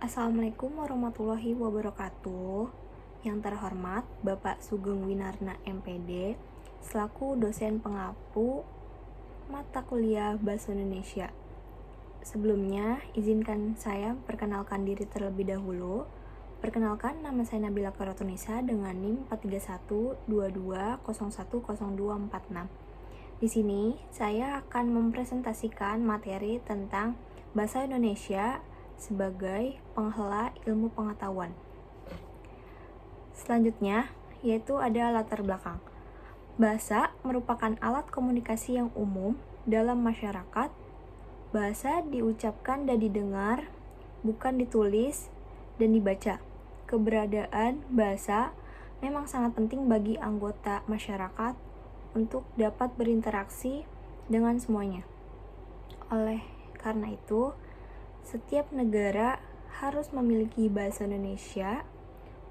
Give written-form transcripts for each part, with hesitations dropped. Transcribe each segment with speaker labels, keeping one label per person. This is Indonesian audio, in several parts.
Speaker 1: Assalamualaikum warahmatullahi wabarakatuh. Yang terhormat Bapak Sugeng Winarna MPD selaku dosen pengampu mata kuliah Bahasa Indonesia. Sebelumnya, izinkan saya perkenalkan diri terlebih dahulu. Perkenalkan, nama saya Nabila Karatunisa dengan NIM 43122010246. Di sini, saya akan mempresentasikan materi tentang Bahasa Indonesia sebagai penghela ilmu pengetahuan. Selanjutnya, yaitu ada latar belakang. Bahasa merupakan alat komunikasi yang umum dalam masyarakat. Bahasa diucapkan dan didengar, bukan ditulis dan dibaca. Keberadaan bahasa memang sangat penting bagi anggota masyarakat untuk dapat berinteraksi dengan semuanya. Oleh karena itu, setiap negara harus memiliki bahasa Indonesia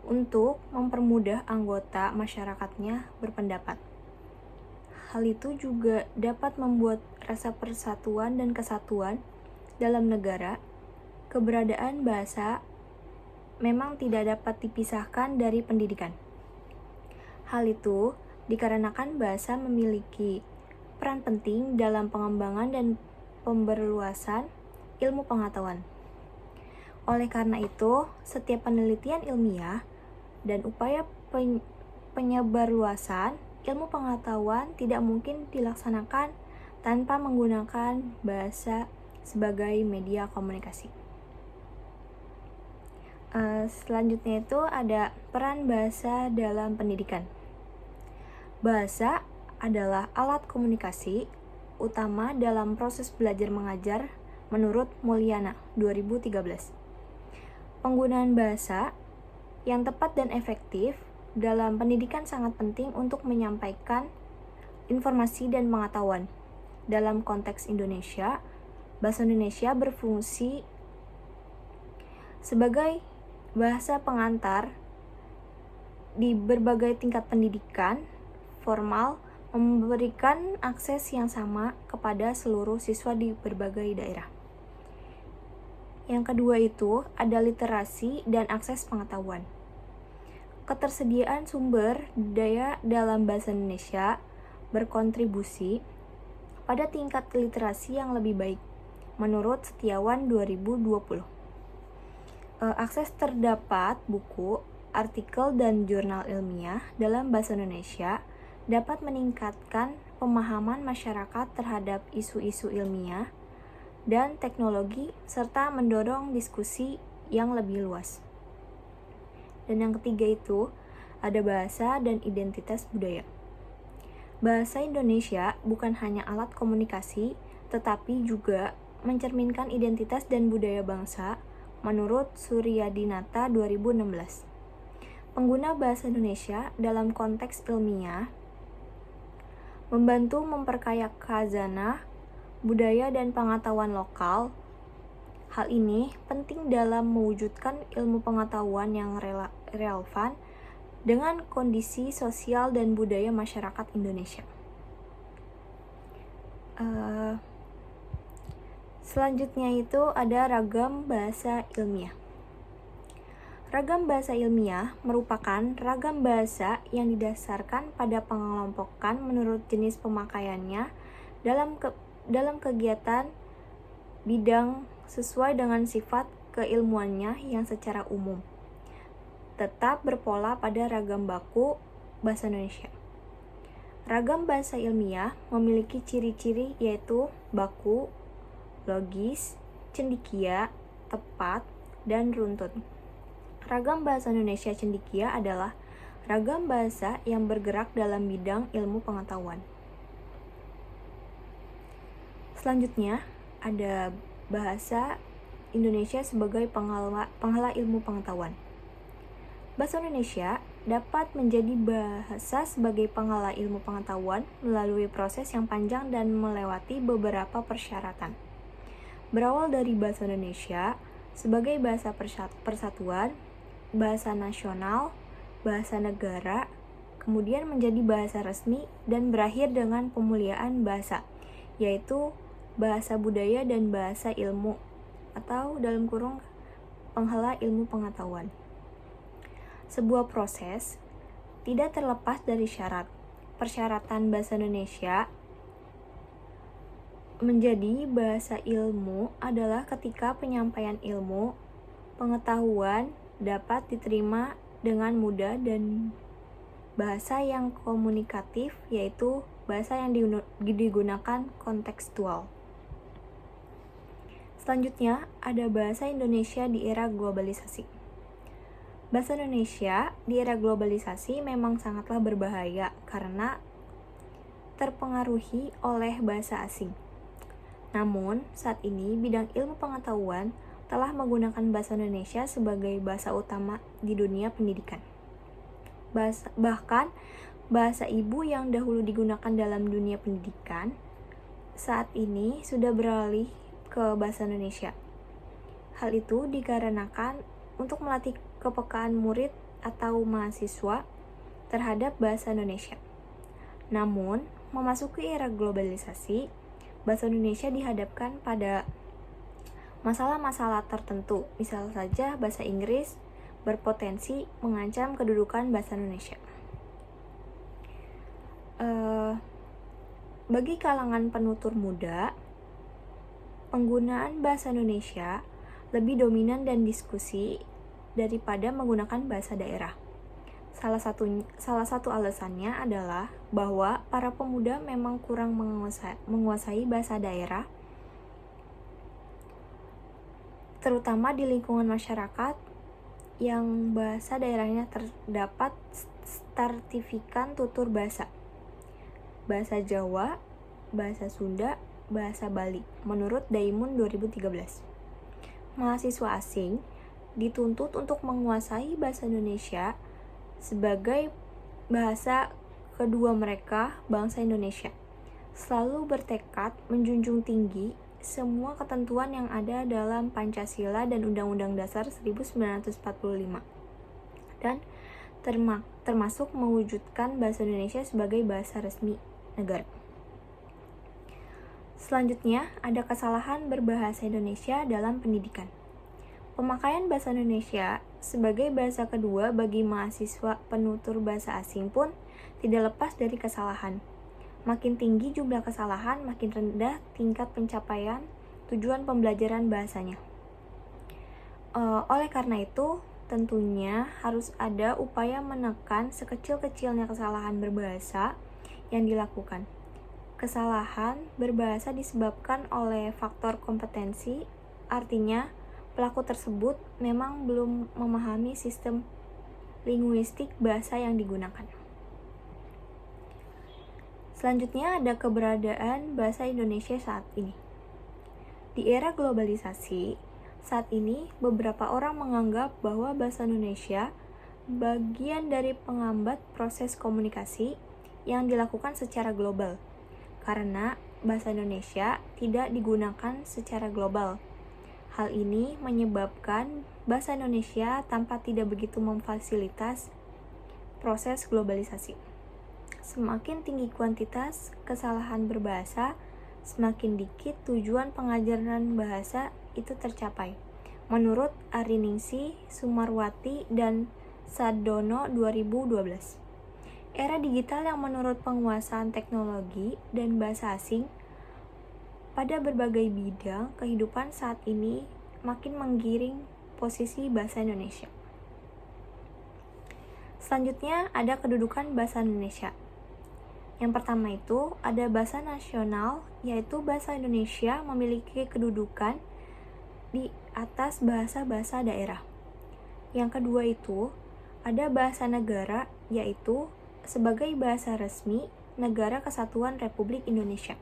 Speaker 1: untuk mempermudah anggota masyarakatnya berpendapat. Hal itu juga dapat membuat rasa persatuan dan kesatuan dalam negara. Keberadaan bahasa memang tidak dapat dipisahkan dari pendidikan. Hal itu dikarenakan bahasa memiliki peran penting dalam pengembangan dan pemberluasan ilmu pengetahuan. Oleh karena itu, setiap penelitian ilmiah dan upaya penyebarluasan ilmu pengetahuan tidak mungkin dilaksanakan tanpa menggunakan bahasa sebagai media komunikasi. Selanjutnya itu ada peran bahasa dalam pendidikan. Bahasa adalah alat komunikasi utama dalam proses belajar mengajar menurut Mulyana 2013. Penggunaan bahasa yang tepat dan efektif dalam pendidikan sangat penting untuk menyampaikan informasi dan pengetahuan. Dalam konteks Indonesia, bahasa Indonesia berfungsi sebagai bahasa pengantar di berbagai tingkat pendidikan formal, memberikan akses yang sama kepada seluruh siswa di berbagai daerah. Yang kedua itu ada literasi dan akses pengetahuan. Ketersediaan sumber daya dalam bahasa Indonesia berkontribusi pada tingkat literasi yang lebih baik, menurut Setiawan 2020. Akses terdapat buku, artikel, dan jurnal ilmiah dalam bahasa Indonesia dapat meningkatkan pemahaman masyarakat terhadap isu-isu ilmiah dan teknologi serta mendorong diskusi yang lebih luas. Dan yang ketiga itu ada bahasa dan identitas budaya. Bahasa Indonesia bukan hanya alat komunikasi, tetapi juga mencerminkan identitas dan budaya bangsa menurut Suryadinata 2016. Pengguna bahasa Indonesia dalam konteks ilmiah membantu memperkaya khazanah budaya dan pengetahuan lokal. Hal ini penting dalam mewujudkan ilmu pengetahuan yang relevan dengan kondisi sosial dan budaya masyarakat Indonesia. Selanjutnya itu ada ragam bahasa ilmiah. Ragam bahasa ilmiah merupakan ragam bahasa yang didasarkan pada pengelompokan menurut jenis pemakaiannya dalam kegiatan bidang sesuai dengan sifat keilmuannya yang secara umum tetap berpola pada ragam baku bahasa Indonesia. Ragam bahasa ilmiah memiliki ciri-ciri yaitu baku, logis, cendekia, tepat, dan runtun. Ragam bahasa Indonesia cendekia adalah ragam bahasa yang bergerak dalam bidang ilmu pengetahuan. Selanjutnya, ada bahasa Indonesia sebagai penghela ilmu pengetahuan. Bahasa Indonesia dapat menjadi bahasa sebagai penghela ilmu pengetahuan melalui proses yang panjang dan melewati beberapa persyaratan. Berawal dari bahasa Indonesia sebagai bahasa persatuan, bahasa nasional, bahasa negara, kemudian menjadi bahasa resmi, dan berakhir dengan pemuliaan bahasa, yaitu bahasa budaya dan bahasa ilmu, atau dalam kurung penghela ilmu pengetahuan. Sebuah proses tidak terlepas dari syarat. Persyaratan bahasa Indonesia menjadi bahasa ilmu adalah ketika penyampaian ilmu, pengetahuan dapat diterima dengan mudah dan bahasa yang komunikatif, yaitu bahasa yang digunakan kontekstual. Selanjutnya, ada bahasa Indonesia di era globalisasi. Bahasa Indonesia di era globalisasi memang sangatlah berbahaya karena terpengaruhi oleh bahasa asing. Namun, saat ini bidang ilmu pengetahuan telah menggunakan bahasa Indonesia sebagai bahasa utama di dunia pendidikan. Bahkan, bahasa ibu yang dahulu digunakan dalam dunia pendidikan saat ini sudah beralih ke bahasa Indonesia. Hal itu dikarenakan untuk melatih kepekaan murid atau mahasiswa terhadap bahasa Indonesia. Namun, memasuki era globalisasi, bahasa Indonesia dihadapkan pada masalah-masalah tertentu. Misal saja bahasa Inggris berpotensi mengancam kedudukan bahasa Indonesia. Bagi kalangan penutur muda, penggunaan bahasa Indonesia lebih dominan dan diskusi daripada menggunakan bahasa daerah. Salah satu alasannya adalah bahwa para pemuda memang kurang menguasai bahasa daerah, terutama di lingkungan masyarakat yang bahasa daerahnya terdapat sertifikat tutur bahasa Jawa, bahasa Sunda, bahasa Bali, menurut Daimun 2013. Mahasiswa asing dituntut untuk menguasai bahasa Indonesia sebagai bahasa kedua mereka, bangsa Indonesia. Selalu bertekad menjunjung tinggi semua ketentuan yang ada dalam Pancasila dan Undang-Undang Dasar 1945 dan termasuk mewujudkan bahasa Indonesia sebagai bahasa resmi negara. Selanjutnya, ada kesalahan berbahasa Indonesia dalam pendidikan. Pemakaian bahasa Indonesia sebagai bahasa kedua bagi mahasiswa penutur bahasa asing pun tidak lepas dari kesalahan. Makin tinggi jumlah kesalahan, makin rendah tingkat pencapaian tujuan pembelajaran bahasanya. Oleh karena itu, tentunya harus ada upaya menekan sekecil-kecilnya kesalahan berbahasa yang dilakukan. Kesalahan berbahasa disebabkan oleh faktor kompetensi, artinya pelaku tersebut memang belum memahami sistem linguistik bahasa yang digunakan. Selanjutnya ada keberadaan bahasa Indonesia saat ini. Di era globalisasi, saat ini beberapa orang menganggap bahwa bahasa Indonesia bagian dari pengambat proses komunikasi yang dilakukan secara global, karena bahasa Indonesia tidak digunakan secara global. Hal ini menyebabkan bahasa Indonesia tampak tidak begitu memfasilitas proses globalisasi. Semakin tinggi kuantitas kesalahan berbahasa, semakin dikit tujuan pengajaran bahasa itu tercapai. Menurut Ariningsih, Sumarwati, dan Sadono 2012. Era digital yang menurut penguasaan teknologi dan bahasa asing pada berbagai bidang kehidupan saat ini makin menggiring posisi bahasa Indonesia. Selanjutnya ada kedudukan bahasa Indonesia. Yang pertama itu ada bahasa nasional, yaitu bahasa Indonesia memiliki kedudukan di atas bahasa-bahasa daerah. Yang kedua itu ada bahasa negara, yaitu sebagai bahasa resmi Negara Kesatuan Republik Indonesia.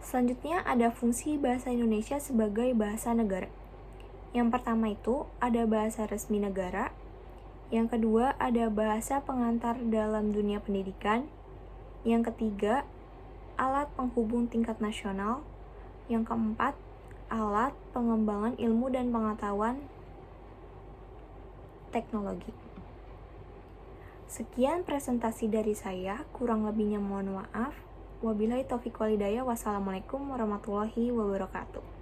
Speaker 1: Selanjutnya ada fungsi bahasa Indonesia sebagai bahasa negara. Yang pertama itu ada bahasa resmi negara. Yang kedua ada bahasa pengantar dalam dunia pendidikan. Yang ketiga alat penghubung tingkat nasional. Yang keempat alat pengembangan ilmu dan pengetahuan teknologi. Sekian presentasi dari saya, kurang lebihnya mohon maaf. Wabillahi taufiq wal hidayah. Wassalamualaikum warahmatullahi wabarakatuh.